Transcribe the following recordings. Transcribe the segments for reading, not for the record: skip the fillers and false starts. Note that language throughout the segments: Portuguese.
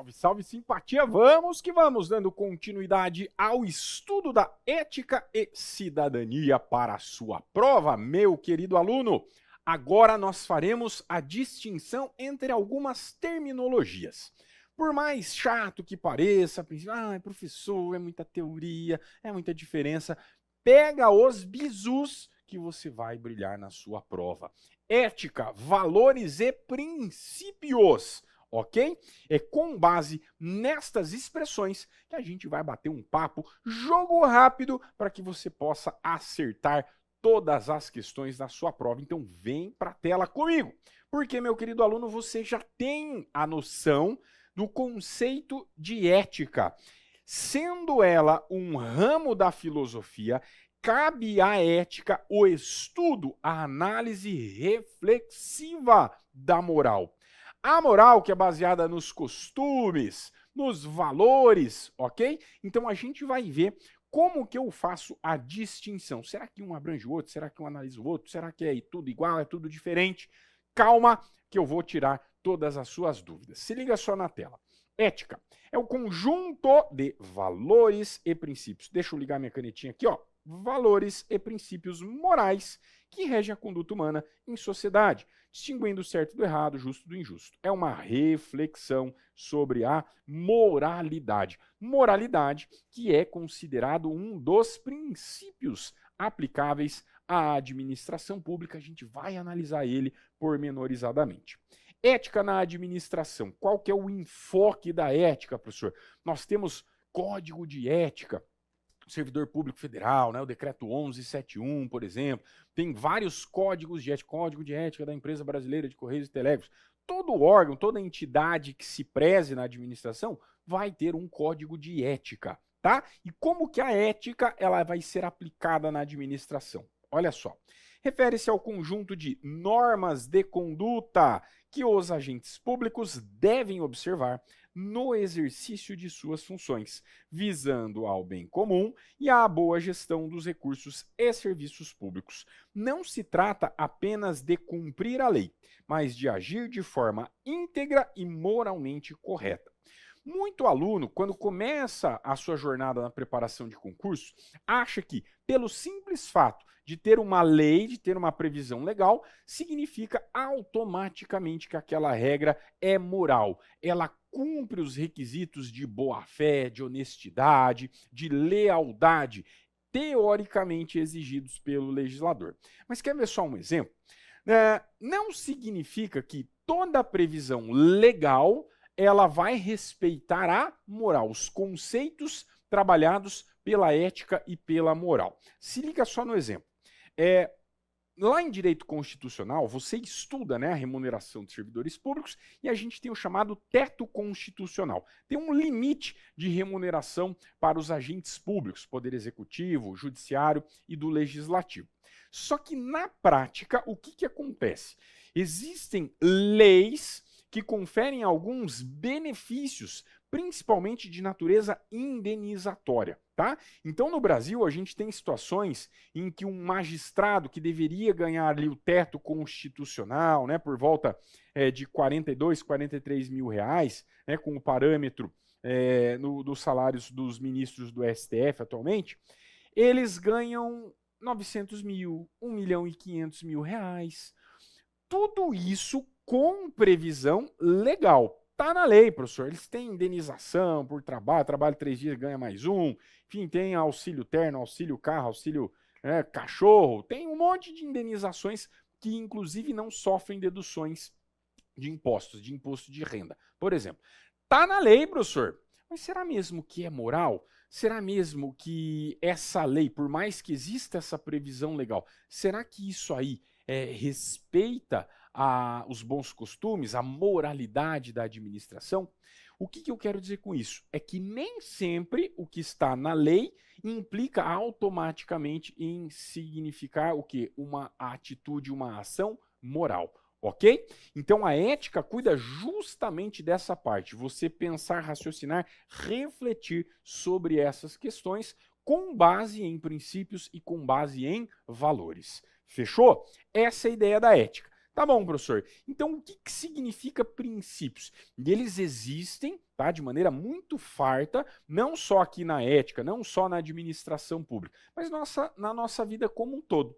Salve, salve, simpatia! Vamos que vamos, dando continuidade ao estudo da ética e cidadania para a sua prova, meu querido aluno. Agora nós faremos a distinção entre algumas terminologias. Por mais chato que pareça, professor, é muita teoria, é muita diferença, pega os bizus que você vai brilhar na sua prova. Ética, valores e princípios. Ok? É com base nestas expressões que a gente vai bater um papo, jogo rápido, para que você possa acertar todas as questões da sua prova. Então vem para a tela comigo, porque, meu querido aluno, você já tem a noção do conceito de ética. Sendo ela um ramo da filosofia, cabe à ética o estudo, a análise reflexiva da moral. A moral que é baseada nos costumes, nos valores, ok? Então a gente vai ver como que eu faço a distinção. Será que um abrange o outro? Será que um analisa o outro? Será que é tudo igual? É tudo diferente? Calma que eu vou tirar todas as suas dúvidas. Se liga só na tela. Ética é o conjunto de valores e princípios. Deixa eu ligar minha canetinha aqui, ó. Valores e princípios morais que regem a conduta humana em sociedade, distinguindo o certo do errado, o justo do injusto. É uma reflexão sobre a moralidade. Moralidade que é considerado um dos princípios aplicáveis à administração pública. A gente vai analisar ele pormenorizadamente. Ética na administração. Qual que é o enfoque da ética, professor? Nós temos código de ética, servidor público federal, né, o decreto 1171, por exemplo, tem vários códigos de ética, código de ética da empresa brasileira de Correios e Telégrafos. Todo órgão, toda entidade que se preze na administração vai ter um código de ética, tá? E como que a ética ela vai ser aplicada na administração? Olha só. Refere-se ao conjunto de normas de conduta que os agentes públicos devem observar no exercício de suas funções, visando ao bem comum e à boa gestão dos recursos e serviços públicos. Não se trata apenas de cumprir a lei, mas de agir de forma íntegra e moralmente correta. Muito aluno, quando começa a sua jornada na preparação de concurso, acha que, pelo simples fato de ter uma lei, de ter uma previsão legal, significa automaticamente que aquela regra é moral. Ela cumpre os requisitos de boa-fé, de honestidade, de lealdade, teoricamente exigidos pelo legislador. Mas quer ver só um exemplo? Não significa que toda previsão legal ela vai respeitar a moral, os conceitos trabalhados pela ética e pela moral. Se liga só no exemplo. Lá em direito constitucional, você estuda, né, a remuneração de servidores públicos e a gente tem o chamado teto constitucional. Tem um limite de remuneração para os agentes públicos, poder executivo, judiciário e do legislativo. Só que na prática, o que acontece? Existem leis que conferem alguns benefícios, principalmente de natureza indenizatória, tá? Então, no Brasil, a gente tem situações em que um magistrado que deveria ganhar ali o teto constitucional, né, por volta de 42, 43 mil reais, né, com o parâmetro dos salários dos ministros do STF atualmente, eles ganham 900 mil, 1 milhão e 500 mil reais. Tudo isso com previsão legal. Tá na lei, professor. Eles têm indenização por trabalho 3 dias, ganha mais um. Enfim, tem auxílio terno, auxílio carro, auxílio cachorro. Tem um monte de indenizações que, inclusive, não sofrem deduções de impostos, de imposto de renda. Por exemplo, tá na lei, professor. Mas será mesmo que é moral? Será mesmo que essa lei, por mais que exista essa previsão legal, será que isso aí respeita os bons costumes, a moralidade da administração? O que eu quero dizer com isso? É que nem sempre o que está na lei implica automaticamente em significar o quê? Uma atitude, uma ação moral. Ok? Então a ética cuida justamente dessa parte, você pensar, raciocinar, refletir sobre essas questões com base em princípios e com base em valores. Fechou? Essa é a ideia da ética. Tá bom, professor. Então, o que significa princípios? Eles existem tá? De maneira muito farta, não só aqui na ética, não só na administração pública, mas na nossa vida como um todo.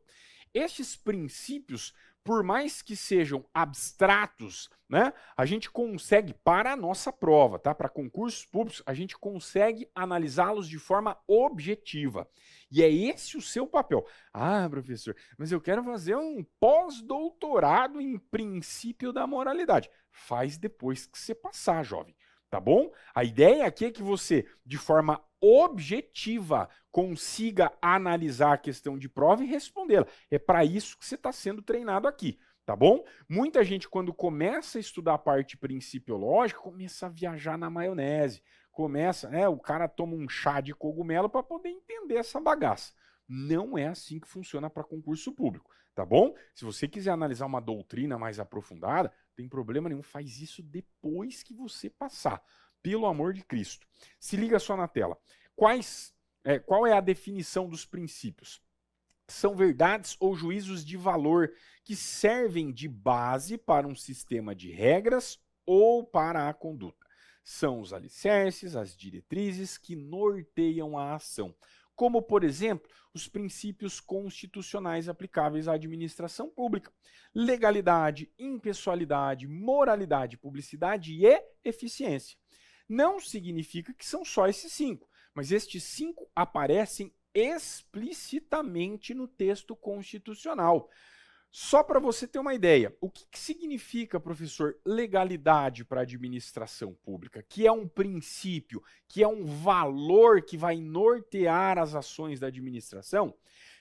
Estes princípios, por mais que sejam abstratos, né, a gente consegue, para a nossa prova, tá, para concursos públicos, a gente consegue analisá-los de forma objetiva. E é esse o seu papel. Ah, professor, mas eu quero fazer um pós-doutorado em princípio da moralidade. Faz depois que você passar, jovem. Tá bom? A ideia aqui é que você, de forma objetiva, consiga analisar a questão de prova e respondê-la. É para isso que você está sendo treinado aqui, tá bom? Muita gente, quando começa a estudar a parte principiológica, começa a viajar na maionese. Começa, né? O cara toma um chá de cogumelo para poder entender essa bagaça. Não é assim que funciona para concurso público, tá bom? Se você quiser analisar uma doutrina mais aprofundada, não tem problema nenhum, faz isso depois que você passar. Pelo amor de Cristo. Se liga só na tela. Qual é a definição dos princípios? São verdades ou juízos de valor que servem de base para um sistema de regras ou para a conduta. São os alicerces, as diretrizes que norteiam a ação. Como, por exemplo, os princípios constitucionais aplicáveis à administração pública. Legalidade, impessoalidade, moralidade, publicidade e eficiência. Não significa que são só esses 5, mas estes 5 aparecem explicitamente no texto constitucional. Só para você ter uma ideia, o que significa, professor, legalidade para a administração pública? Que é um princípio, que é um valor que vai nortear as ações da administração?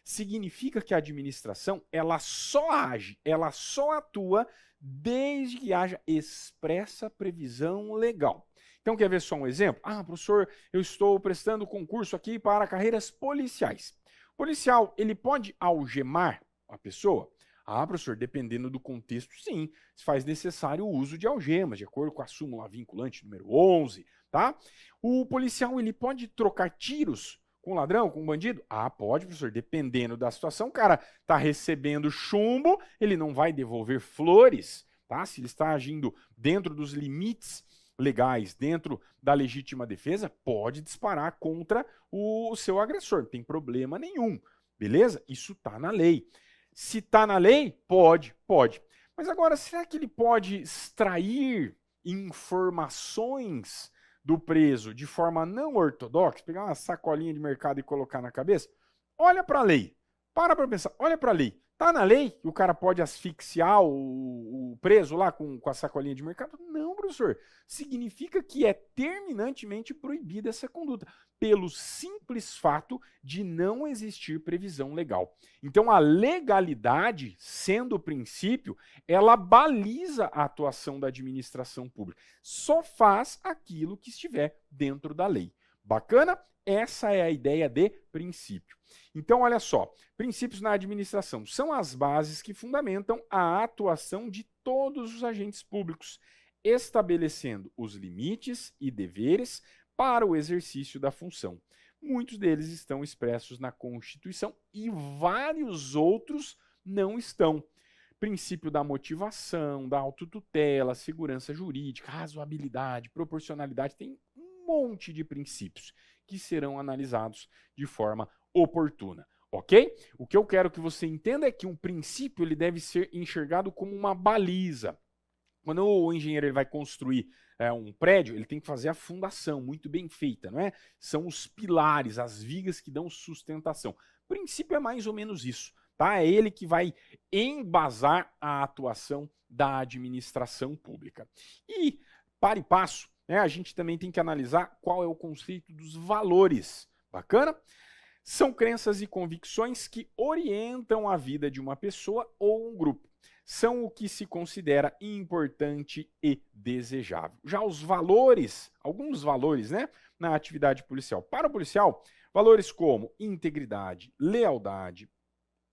Significa que a administração, ela só age, ela só atua desde que haja expressa previsão legal. Então, quer ver só um exemplo? Ah, professor, eu estou prestando concurso aqui para carreiras policiais. O policial, ele pode algemar a pessoa? Ah, professor, dependendo do contexto, sim. Se faz necessário o uso de algemas, de acordo com a súmula vinculante número 11, tá? O policial, ele pode trocar tiros com o ladrão, com o bandido? Ah, pode, professor, dependendo da situação. O cara está recebendo chumbo, ele não vai devolver flores, tá? Se ele está agindo dentro dos limites legais, dentro da legítima defesa, pode disparar contra o seu agressor, não tem problema nenhum, beleza? Isso está na lei. Se está na lei, pode. Mas agora, será que ele pode extrair informações do preso de forma não ortodoxa, pegar uma sacolinha de mercado e colocar na cabeça? Olha para a lei. Para pensar, olha para a lei. Tá na lei que o cara pode asfixiar o preso lá com a sacolinha de mercado? Não, professor. Significa que é terminantemente proibida essa conduta, pelo simples fato de não existir previsão legal. Então, a legalidade, sendo o princípio, ela baliza a atuação da administração pública. Só faz aquilo que estiver dentro da lei. Bacana? Essa é a ideia de princípio. Então, olha só, princípios na administração são as bases que fundamentam a atuação de todos os agentes públicos, estabelecendo os limites e deveres para o exercício da função. Muitos deles estão expressos na Constituição e vários outros não estão. Princípio da motivação, da autotutela, segurança jurídica, razoabilidade, proporcionalidade, tem um monte de princípios que serão analisados de forma oportuna, ok? O que eu quero que você entenda é que um princípio ele deve ser enxergado como uma baliza. Quando o engenheiro ele vai construir um prédio, ele tem que fazer a fundação muito bem feita, não é? São os pilares, as vigas que dão sustentação. O princípio é mais ou menos isso, tá? É ele que vai embasar a atuação da administração pública. E, para e passo, a gente também tem que analisar qual é o conceito dos valores. Bacana? São crenças e convicções que orientam a vida de uma pessoa ou um grupo. São o que se considera importante e desejável. Já os valores, alguns valores, na atividade policial. Para o policial, valores como integridade, lealdade,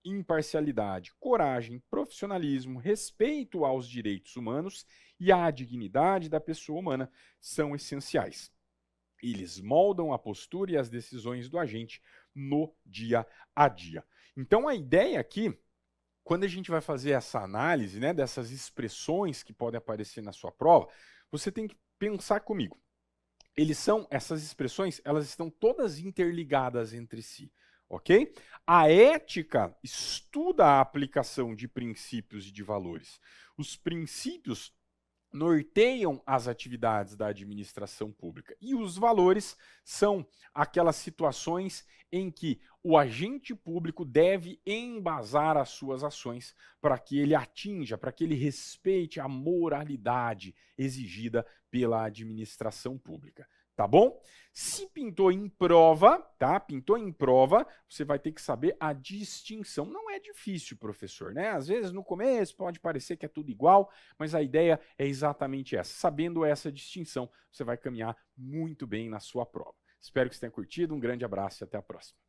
imparcialidade, coragem, profissionalismo, respeito aos direitos humanos e à dignidade da pessoa humana são essenciais. Eles moldam a postura e as decisões do agente no dia a dia. Então a ideia aqui, quando a gente vai fazer essa análise, dessas expressões que podem aparecer na sua prova, você tem que pensar comigo. essas expressões, elas estão todas interligadas entre si, ok? A ética estuda a aplicação de princípios e de valores. Os princípios norteiam as atividades da administração pública. E os valores são aquelas situações em que o agente público deve embasar as suas ações para que ele atinja, para que ele respeite a moralidade exigida pela administração pública. Tá bom? Se pintou em prova, tá? Pintou em prova, você vai ter que saber a distinção. Não é difícil, professor, né? Às vezes no começo pode parecer que é tudo igual, mas a ideia é exatamente essa. Sabendo essa distinção, você vai caminhar muito bem na sua prova. Espero que você tenha curtido. Um grande abraço e até a próxima.